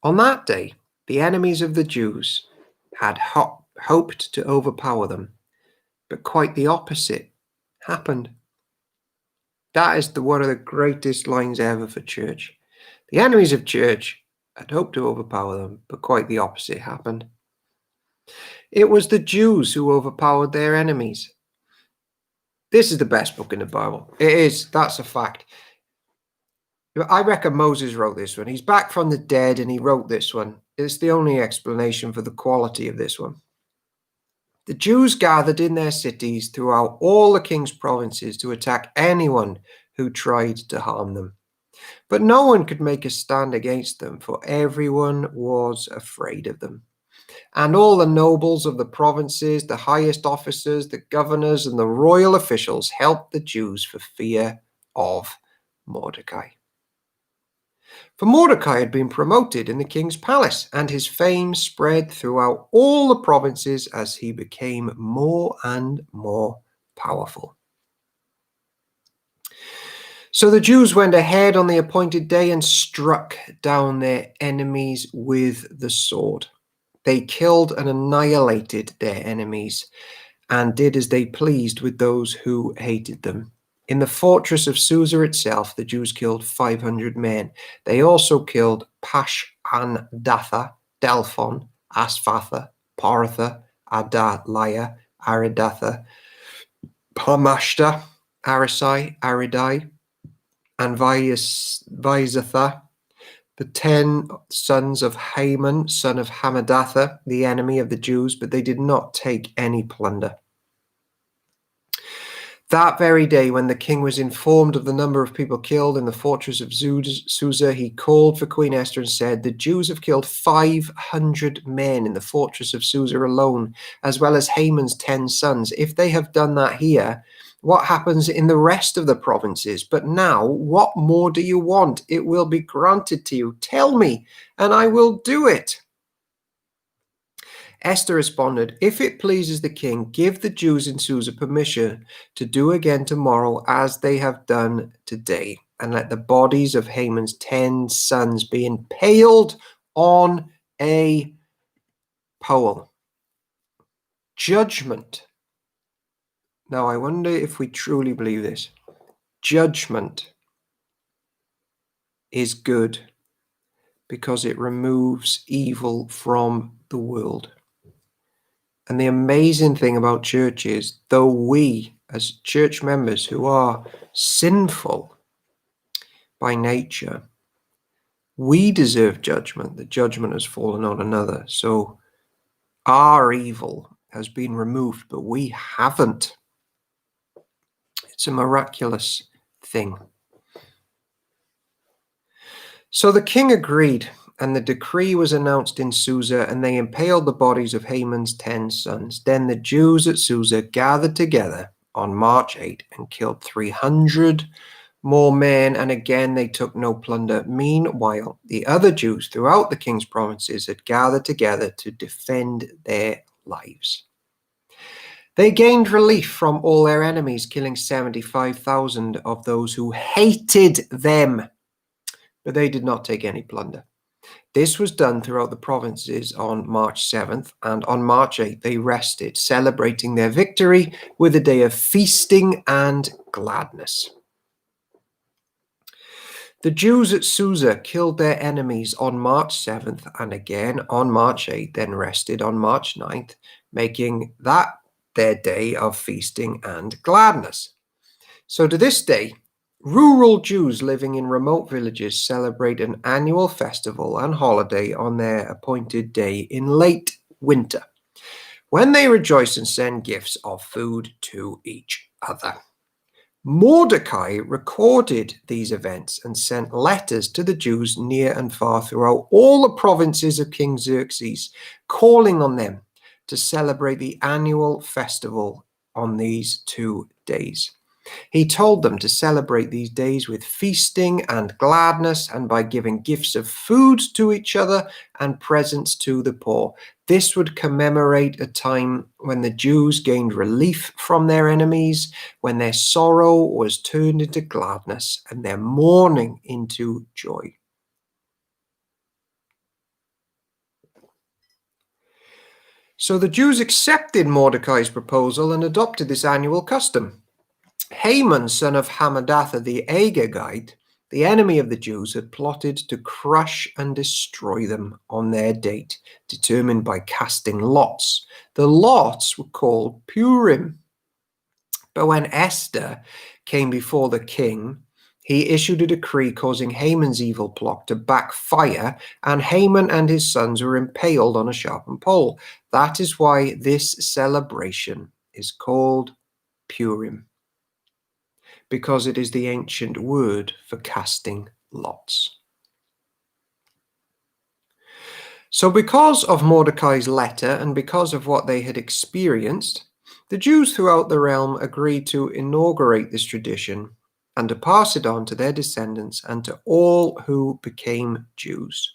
On that day, the enemies of the Jews had hoped to overpower them, but quite the opposite happened. That is one of the greatest lines ever for church. The enemies of church had hoped to overpower them, but quite the opposite happened. It was the Jews who overpowered their enemies. This is the best book in the Bible. It is. That's a fact. I reckon Moses wrote this one. He's back from the dead and he wrote this one. It's the only explanation for the quality of this one. The Jews gathered in their cities throughout all the king's provinces to attack anyone who tried to harm them. But no one could make a stand against them, for everyone was afraid of them. And all the nobles of the provinces, the highest officers, the governors, and the royal officials helped the Jews for fear of Mordecai. For Mordecai had been promoted in the king's palace, and his fame spread throughout all the provinces as he became more and more powerful. So the Jews went ahead on the appointed day and struck down their enemies with the sword. They killed and annihilated their enemies and did as they pleased with those who hated them. In the fortress of Susa itself, the Jews killed 500 men. They also killed Pash-an-Datha, Delphon, Asphatha, Paratha, Adaliah, Aridatha, Parmashta, Arisai, Aridai, and Vaizatha, the 10 sons of Haman, son of Hammedatha, the enemy of the Jews, but they did not take any plunder. That very day, when the king was informed of the number of people killed in the fortress of Susa, he called for Queen Esther and said, "The Jews have killed 500 men in the fortress of Susa alone, as well as Haman's 10 sons. If they have done that here, what happens in the rest of the provinces? But now, what more do you want? It will be granted to you. Tell me, and I will do it." Esther responded, "If it pleases the king, give the Jews in Susa permission to do again tomorrow as they have done today, and let the bodies of Haman's 10 sons be impaled on a pole." Judgment. Now, I wonder if we truly believe this. Judgment is good because it removes evil from the world. And the amazing thing about church is, though we, as church members who are sinful by nature, we deserve judgment. The judgment has fallen on another. So our evil has been removed, but we haven't. It's a miraculous thing. So the king agreed, and the decree was announced in Susa, and they impaled the bodies of Haman's 10 sons. Then the Jews at Susa gathered together on March 8 and killed 300 more men, and again they took no plunder. Meanwhile, the other Jews throughout the king's provinces had gathered together to defend their lives. They gained relief from all their enemies, killing 75,000 of those who hated them, but they did not take any plunder. This was done throughout the provinces on March 7th, and on March 8th they rested, celebrating their victory with a day of feasting and gladness. The Jews at Susa killed their enemies on March 7th and again on March 8th, then rested on March 9th, making that their day of feasting and gladness. So to this day, rural Jews living in remote villages celebrate an annual festival and holiday on their appointed day in late winter, when they rejoice and send gifts of food to each other. Mordecai recorded these events and sent letters to the Jews near and far throughout all the provinces of King Xerxes, calling on them to celebrate the annual festival on these 2 days. He told them to celebrate these days with feasting and gladness, and by giving gifts of food to each other and presents to the poor. This would commemorate a time when the Jews gained relief from their enemies, when their sorrow was turned into gladness and their mourning into joy. So the Jews accepted Mordecai's proposal and adopted this annual custom. Haman, son of Hammedatha the Agagite, the enemy of the Jews, had plotted to crush and destroy them on their date, determined by casting lots. The lots were called Purim. But when Esther came before the king, he issued a decree causing Haman's evil plot to backfire, and Haman and his sons were impaled on a sharpened pole. That is why this celebration is called Purim, because it is the ancient word for casting lots. So because of Mordecai's letter and because of what they had experienced, the Jews throughout the realm agreed to inaugurate this tradition and to pass it on to their descendants and to all who became Jews.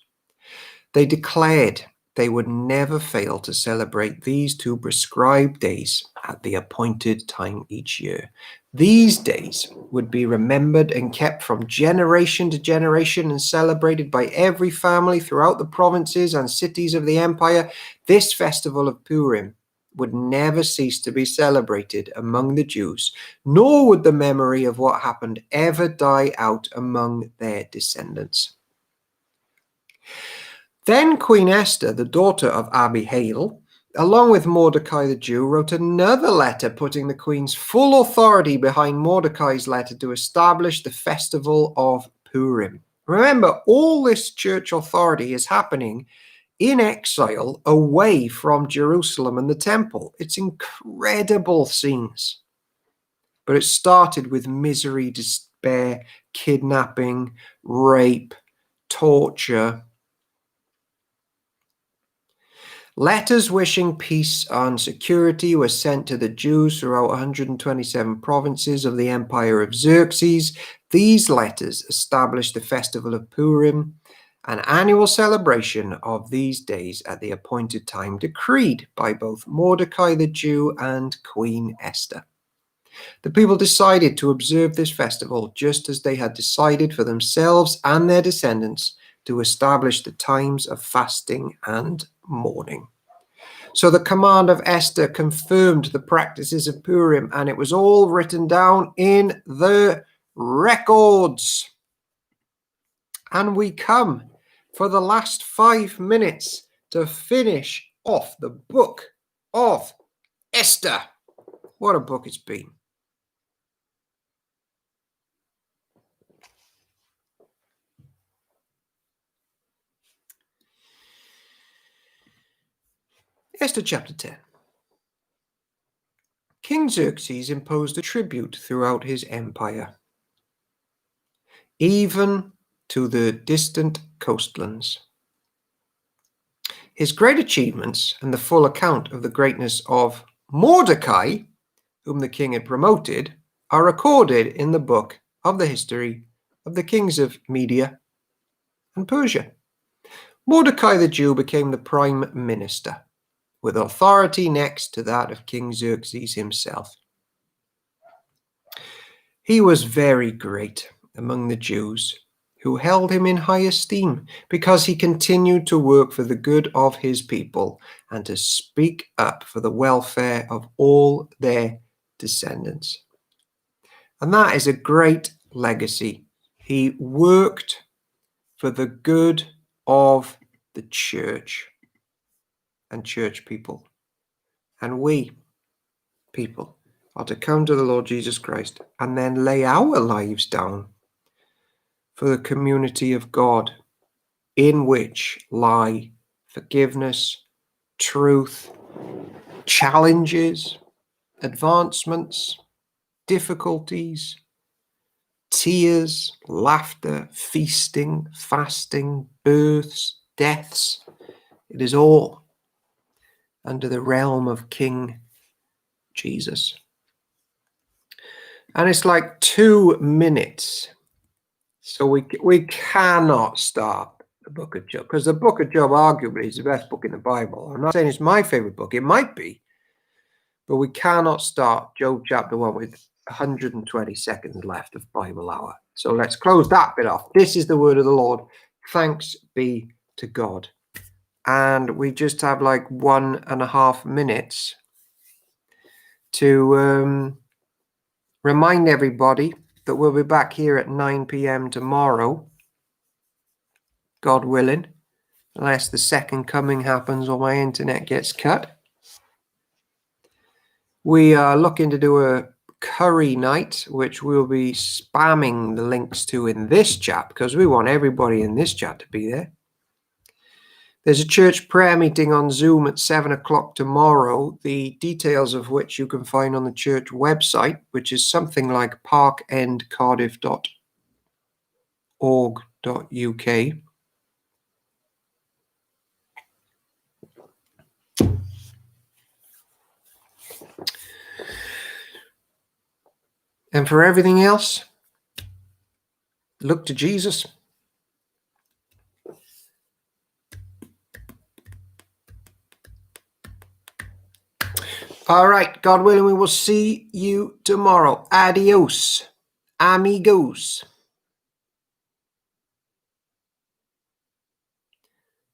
They declared they would never fail to celebrate these two prescribed days at the appointed time each year. These days would be remembered and kept from generation to generation and celebrated by every family throughout the provinces and cities of the empire. This festival of Purim would never cease to be celebrated among the Jews, nor would the memory of what happened ever die out among their descendants. Then Queen Esther, the daughter of Abihail, along with Mordecai the Jew, wrote another letter putting the queen's full authority behind Mordecai's letter to establish the festival of Purim. Remember, all this church authority is happening in exile away from Jerusalem and the temple. It's incredible scenes. But it started with misery, despair, kidnapping, rape, torture. Letters wishing peace and security were sent to the Jews throughout 127 provinces of the empire of Xerxes. These letters established the festival of Purim, an annual celebration of these days at the appointed time decreed by both Mordecai the Jew and Queen Esther. The people decided to observe this festival just as they had decided for themselves and their descendants to establish the times of fasting and mourning. So the command of Esther confirmed the practices of Purim, and it was all written down in the records. And we come for the last 5 minutes to finish off the book of Esther. What a book it's been. Esther chapter 10. King Xerxes imposed a tribute throughout his empire, even to the distant coastlands. His great achievements and the full account of the greatness of Mordecai, whom the king had promoted, are recorded in the book of the history of the kings of Media and Persia. Mordecai the Jew became the prime minister, with authority next to that of King Xerxes himself. He was very great among the Jews, who held him in high esteem because he continued to work for the good of his people and to speak up for the welfare of all their descendants. And that is a great legacy. He worked for the good of the church and church people. And we, people, are to come to the Lord Jesus Christ and then lay our lives down for the community of God, in which lie forgiveness, truth, challenges, advancements, difficulties, tears, laughter, feasting, fasting, births, deaths. It is all under the realm of King Jesus. And it's like 2 minutes. So we cannot start the book of Job, because the book of Job arguably is the best book in the Bible. I'm not saying it's my favorite book. It might be. But we cannot start Job chapter 1 with 120 seconds left of Bible hour. So let's close that bit off. This is the word of the Lord. Thanks be to God. And we just have like 1.5 minutes to remind everybody that we'll be back here at 9 p.m. tomorrow, God willing, unless the second coming happens or my internet gets cut. We are looking to do a curry night, which we'll be spamming the links to in this chat because we want everybody in this chat to be there. There's a church prayer meeting on Zoom at 7 o'clock tomorrow, the details of which you can find on the church website, which is something like parkendcardiff.org.uk. And for everything else, Look to Jesus. All right, God willing, we will see you tomorrow. Adios, amigos.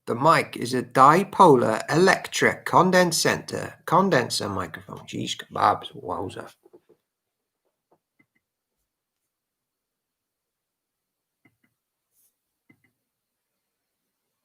The mic is a dipolar electric condenser microphone. Jeez kebabs, wowza.